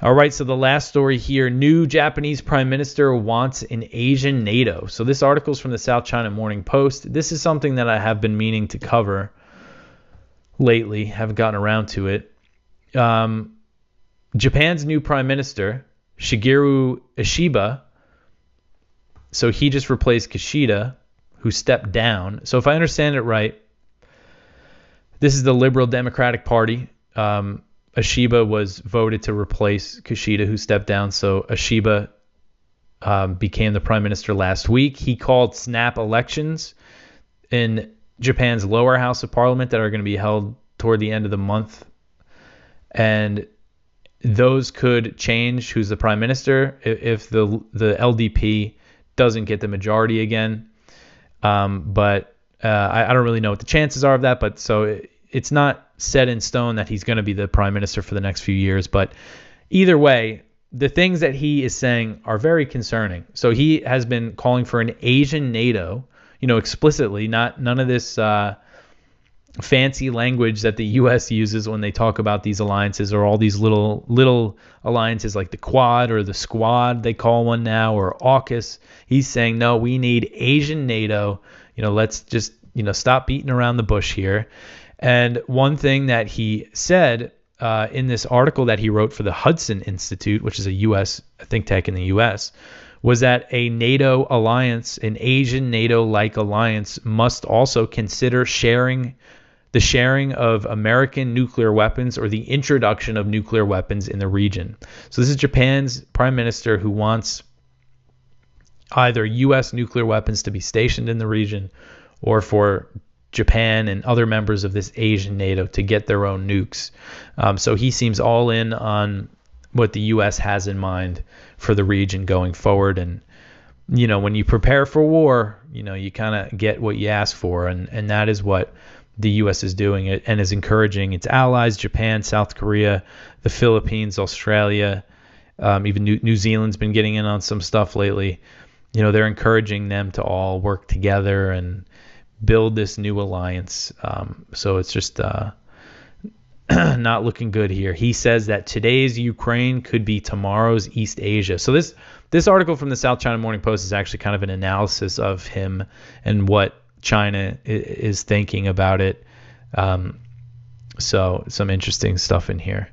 All right, so the last story here, new Japanese prime minister wants an Asian NATO. So this article is from the South China Morning Post. This is something that I have been meaning to cover lately, haven't gotten around to it. Japan's new prime minister, Shigeru Ishiba, so he just replaced Kishida, who stepped down. So if I understand it right, this is the Liberal Democratic Party. Ishiba was voted to replace Kishida, who stepped down. So Ishiba became the prime minister last week. He called snap elections in Japan's lower house of parliament that are going to be held toward the end of the month. And those could change who's the prime minister if the LDP doesn't get the majority again. But I don't really know what the chances are of that. But so it's not set in stone that he's going to be the prime minister for the next few years. But either way, the things that he is saying are very concerning. So he has been calling for an Asian NATO, explicitly, none of this fancy language that the U.S. uses when they talk about these alliances, or all these little alliances like the Quad or the Squad, they call one now, or AUKUS. He's saying, no, we need Asian NATO. Let's just, stop beating around the bush here. And one thing that he said in this article that he wrote for the Hudson Institute, which is a U.S. think tank in the U.S., was that a NATO alliance, an Asian NATO-like alliance, must also consider the sharing of American nuclear weapons or the introduction of nuclear weapons in the region. So this is Japan's prime minister who wants either U.S. nuclear weapons to be stationed in the region, or for Japan and other members of this Asian NATO to get their own nukes. So he seems all in on what the U.S. has in mind for the region going forward. And, when you prepare for war, you kind of get what you ask for. And that is what the U.S. is doing, and is encouraging its allies, Japan, South Korea, the Philippines, Australia, even New Zealand's been getting in on some stuff lately. They're encouraging them to all work together and build this new alliance. So it's just not looking good here. He says that today's Ukraine could be tomorrow's East Asia. So this article from the South China Morning Post is actually kind of an analysis of him and what China is thinking about it. So some interesting stuff in here.